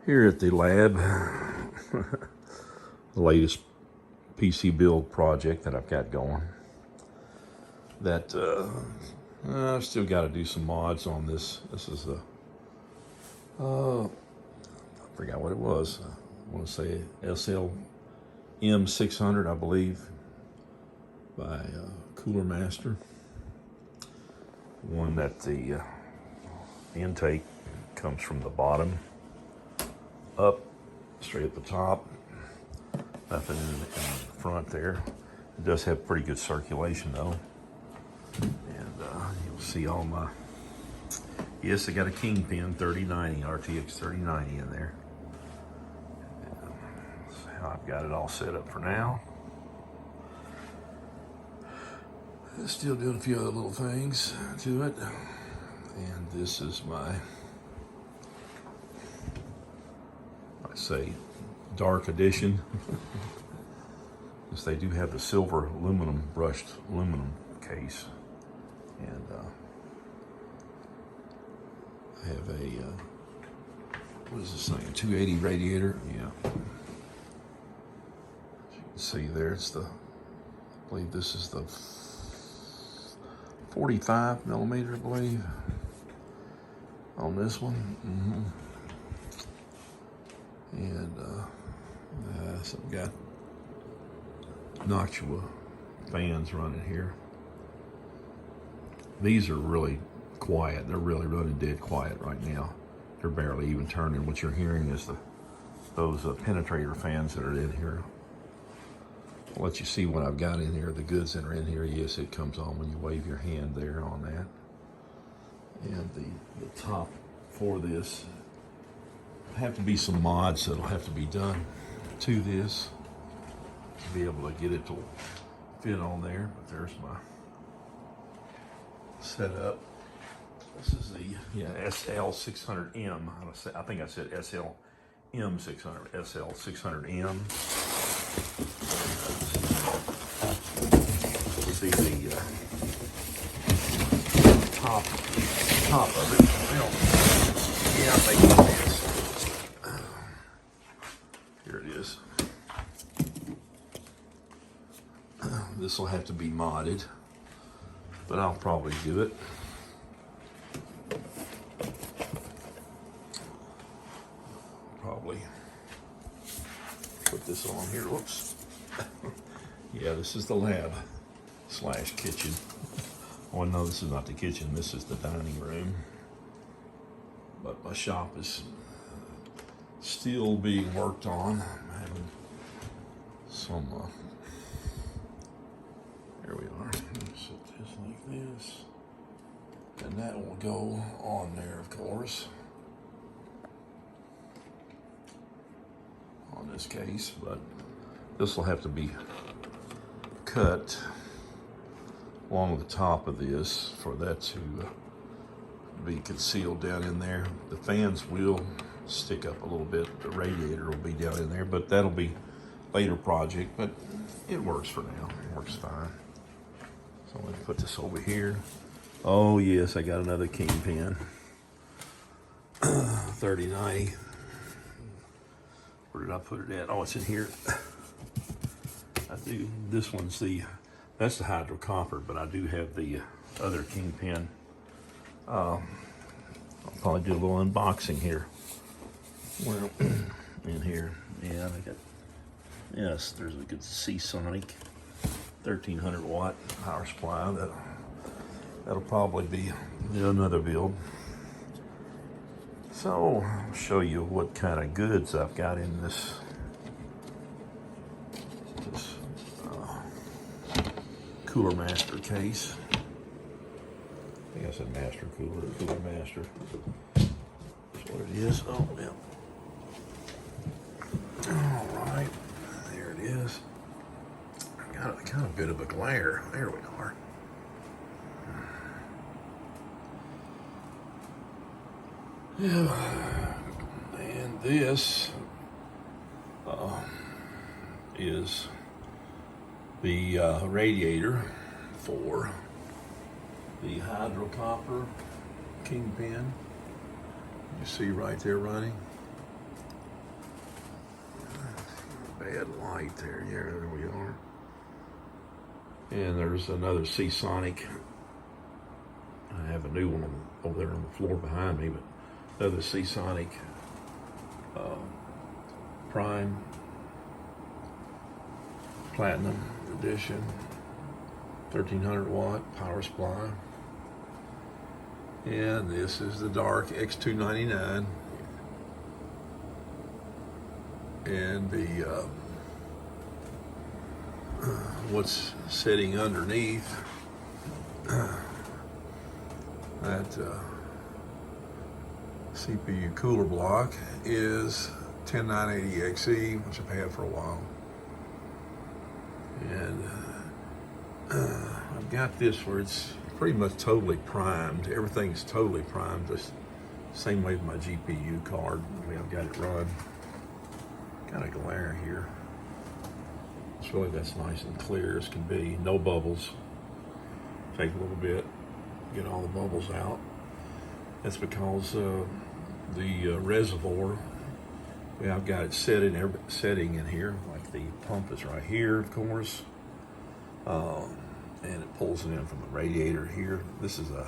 Here at the lab, the latest PC build project that I've got going. That I've still got to do some mods on this. This is a I forgot what it was. I want to say SLM600, I believe, by Cooler Master. One that the intake comes from the bottom up, straight at the top, nothing in the front there. It does have pretty good circulation though. And you'll see all my, yes, I got a KINGPIN 3090, RTX 3090 in there. That's how I've got it all set up for now. Still doing a few other little things to it. And this is my, I say, dark edition. Because they do have the silver aluminum, brushed aluminum case. And I have a, what is this thing, a 280 radiator? Yeah. As you can see there, it's the, I believe this is the 45 millimeter, I believe, on this one. And so I've got Noctua fans running here. These are really quiet. They're really running dead quiet right now. They're barely even turning. What you're hearing is those penetrator fans that are in here. I'll let you see what I've got in here, the goods that are in here. Yes, it comes on when you wave your hand there on that. And the top for this, have to be some mods that'll have to be done to this to be able to get it to fit on there. But there's my setup. This is the SL600M. I think I said SLM600, SL600M. See the top of it. Well, yeah, I think it is. Here it is. This will have to be modded, but I'll probably do it. Probably put this on here. Whoops. Yeah, this is the lab / kitchen. Oh no, this is not the kitchen. This is the dining room. But my shop is still being worked on. I'm having some, here we are. Set this like this. And that will go on there, of course, on this case. But this will have to be cut along the top of this for that to be concealed down in there. The fans will stick up a little bit. The radiator will be down in there, but that'll be later project, but it works for now. It works fine. So I'm gonna put this over here. Oh yes, I got another KINGPIN 3090. Where did I put it at? Oh, it's in here. I do. This one's that's the hydro copper, but I do have the other KINGPIN. I'll probably do a little unboxing here. Well, in here, yeah, I got, yes, there's a good SEASONIC 1300 watt power supply. That'll probably be another build. So I'll show you what kind of goods I've got in this Cooler Master case. I think I said Master Cooler Master. That's what it is. Oh, yeah. All right, there it is. Got a kind of bit of a glare. There we are. Yeah, and this is the radiator for the hydro copper KINGPIN. You see right there running. bad light there. Yeah, there we are. And there's another SEASONIC. I have a new one over there on the floor behind me, but another SEASONIC Prime Platinum Edition, 1300 watt power supply. And this is the DARK X299. And the what's sitting underneath that CPU cooler block is 10980XE, which I've had for a while. And I've got this where it's pretty much totally primed. Everything's totally primed, just same way with my GPU card. I mean, I've got it run. Kind of glare here. It's really, that's nice and clear as can be. No bubbles. Take a little bit, get all the bubbles out. That's because the reservoir, yeah, I've got it set in every setting in here. Like the pump is right here, of course, and it pulls it in from the radiator here. This is I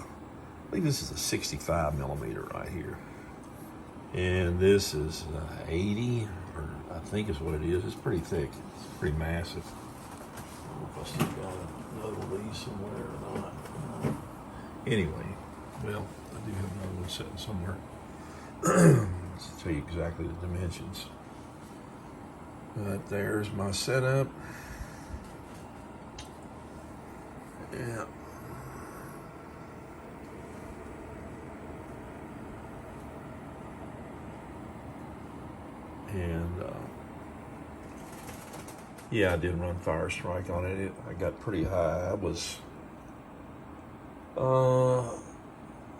believe this is a 65 millimeter right here, and this is 80, or I think is what it is. It's pretty thick. It's pretty massive. I don't know if I still got another one of these somewhere or not. Anyway, well, I do have another one sitting somewhere. Let's tell you exactly the dimensions. But there's my setup. Yeah. And yeah, I did run Fire Strike on it. I got pretty high. I was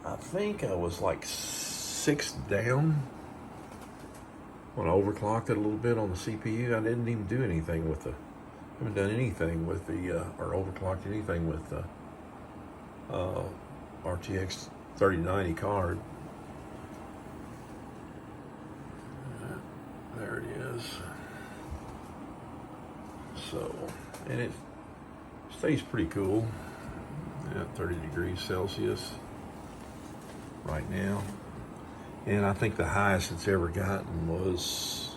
I think I was like 6 down when I overclocked it a little bit on the CPU. I didn't even do anything with the, haven't done anything with the, or overclocked anything with the RTX 3090 card. There it is. So, and it stays pretty cool at 30 degrees Celsius right now. And I think the highest it's ever gotten was,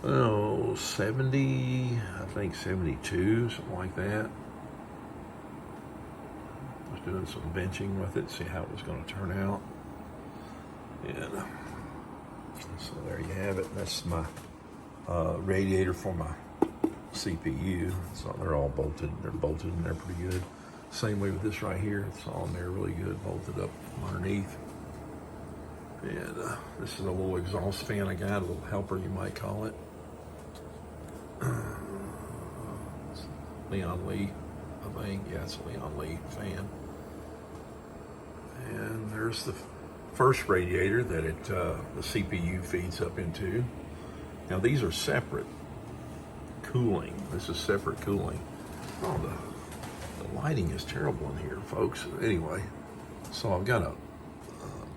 oh, 70, I think 72, something like that. I was doing some benching with it, see how it was going to turn out. And so there you have it. That's my radiator for my CPU. So they're all bolted. They're bolted and they're pretty good. Same way with this right here. It's all in there really good, bolted up from underneath. And this is a little exhaust fan I got, a little helper you might call it. Leon Lee, I think. Yeah, it's a Leon Lee fan. And there's the first radiator that the CPU feeds up into. Now these are separate cooling. This is separate cooling. Oh, the lighting is terrible in here, folks. Anyway, so I've got a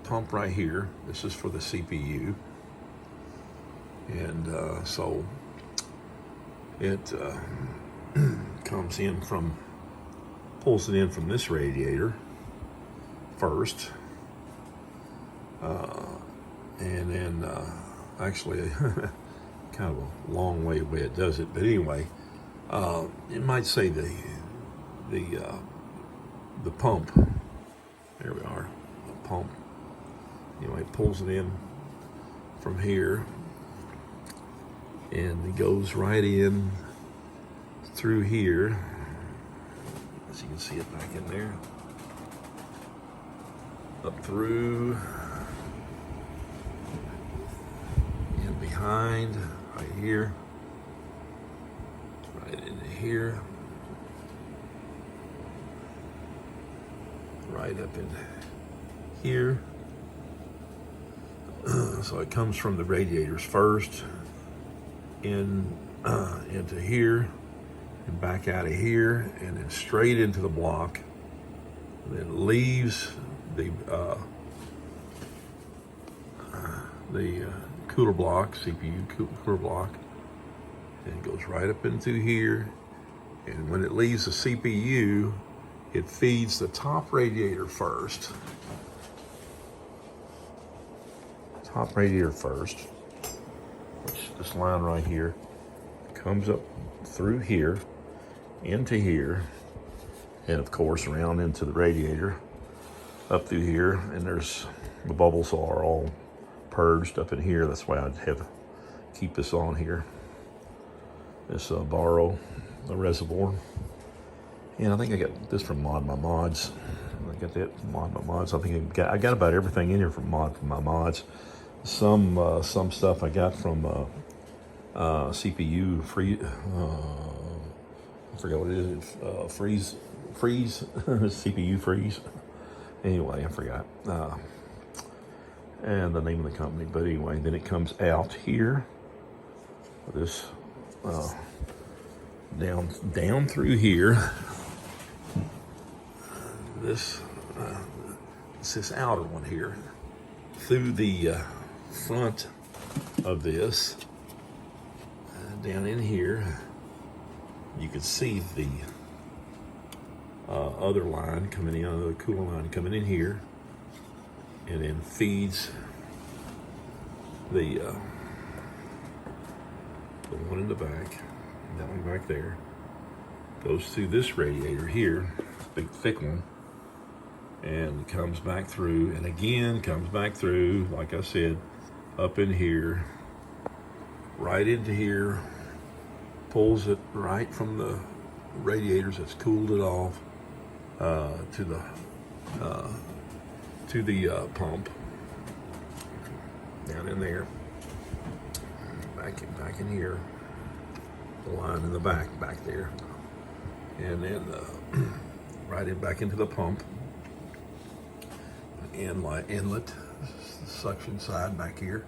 pump right here. This is for the CPU. And so it comes in from, pulls it in from this radiator first. And then actually kind of a long way it does it, but anyway, it might say the pump, there we are, the pump, anyway, it pulls it in from here and it goes right in through here, as you can see it back in there, up through and behind, right here, right into here, right up in here. So it comes from the radiators first, into here, and back out of here, and then straight into the block, and then leaves the cooler block, CPU cooler block. And it goes right up into here. And when it leaves the CPU, it feeds the top radiator first. Top radiator first, which this line right here comes up through here, into here, and of course around into the radiator, up through here, and there's, the bubbles are all purged up in here. That's why I'd have keep this on here. This borrow the reservoir. And I think I got this from Mod My Mods. I got that from Mod My Mods. I think I got about everything in here from Mod My Mods. Some stuff I got from CPU free. I forgot what it is. Freeze CPU freeze. Anyway, I forgot. And the name of the company. But anyway, then it comes out here. This down through here. This it's this outer one here, through the front of this, down in here, you can see the other line coming in, the cooler line coming in here, and then feeds the one in the back, that one back there, goes through this radiator here, big thick one, and comes back through, and again comes back through, like I said, up in here, right into here, pulls it right from the radiators that's cooled it off to the pump down in there, back in here, the line in the back there, and then right in back into the pump, inlet suction side back here,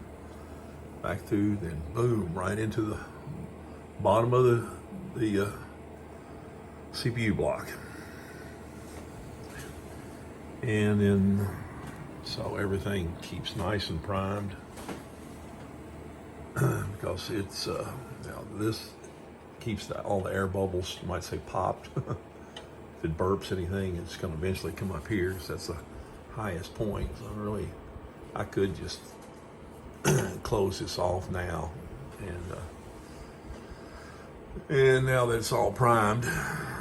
back through, then boom, right into the bottom of the CPU block. And then, so everything keeps nice and primed, because it's, now this keeps all the air bubbles, you might say, popped. If it burps anything, it's gonna eventually come up here, so that's the highest point. So really, I could just close this off now, and now that it's all primed,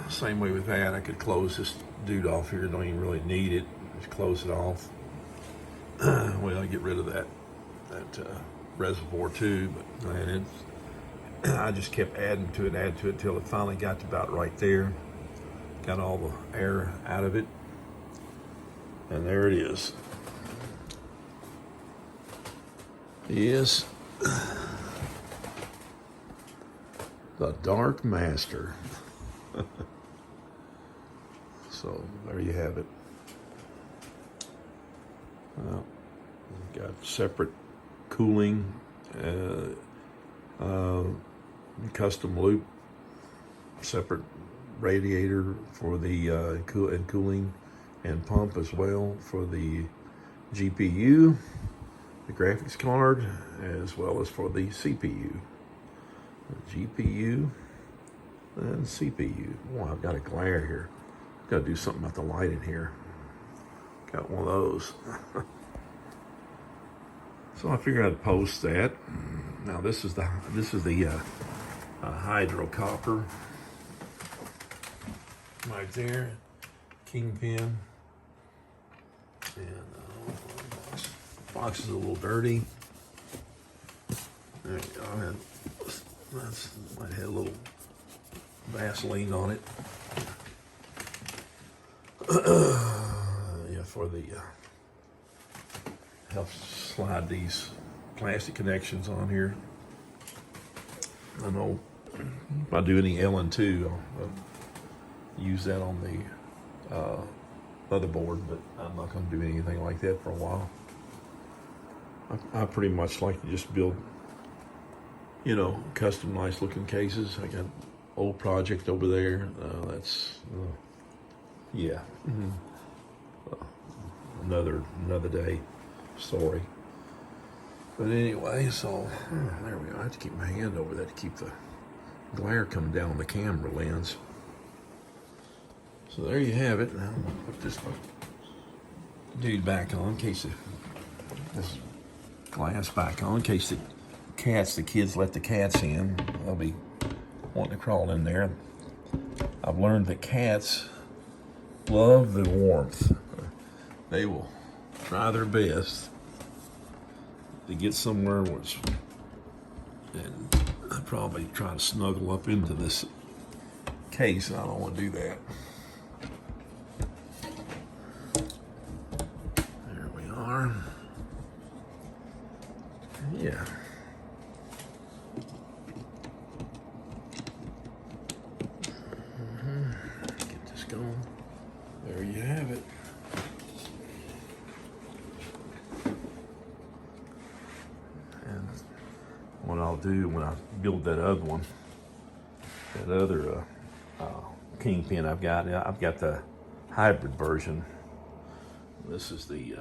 same way with that, I could close this dude off here. Don't even really need it. Just close it off. Well, I get rid of that reservoir too, but man, I just kept adding to it till it finally got to about right there. Got all the air out of it, and there it is. Yes, the Dark Master. So there you have it. Got separate cooling, custom loop, separate radiator for the cooling and pump as well for the GPU, the graphics card, as well as for the CPU. The GPU and CPU. Oh, I've got a glare here. Got to do something about the light in here. Got one of those. So I figured I'd post that. Now this is the hydro copper right there, Kingpin, and box is a little dirty. There you go. Might have a little Vaseline on it. Yeah, for the help slide these plastic connections on here. I know if I do any LN2, I'll use that on the motherboard, but I'm not going to do anything like that for a while. I pretty much like to just build, you know, custom nice looking cases. I got old project over there. That's yeah. Another day story. But anyway, so there we go. I have to keep my hand over that to keep the glare coming down the camera lens. So there you have it. Now I'm gonna put this dude back on in case this glass back on in case the kids let the cats in. They'll be wanting to crawl in there. I've learned that cats love the warmth. They will try their best to get somewhere and I probably try to snuggle up into this case, and I don't want to do that. There we are. Yeah. Get this going. There you have it. And what I'll do when I build that other one, that other Kingpin I've got the hybrid version. This is the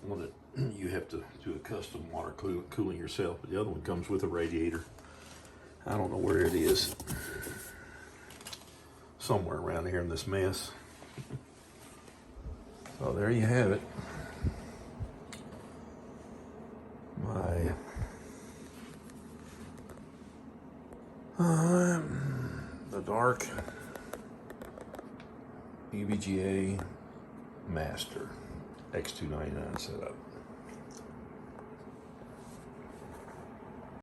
one that you have to do a custom water cooling yourself, but the other one comes with a radiator. I don't know where it is. Somewhere around here in this mess. So there you have it. The Dark EVGA Master X299 setup.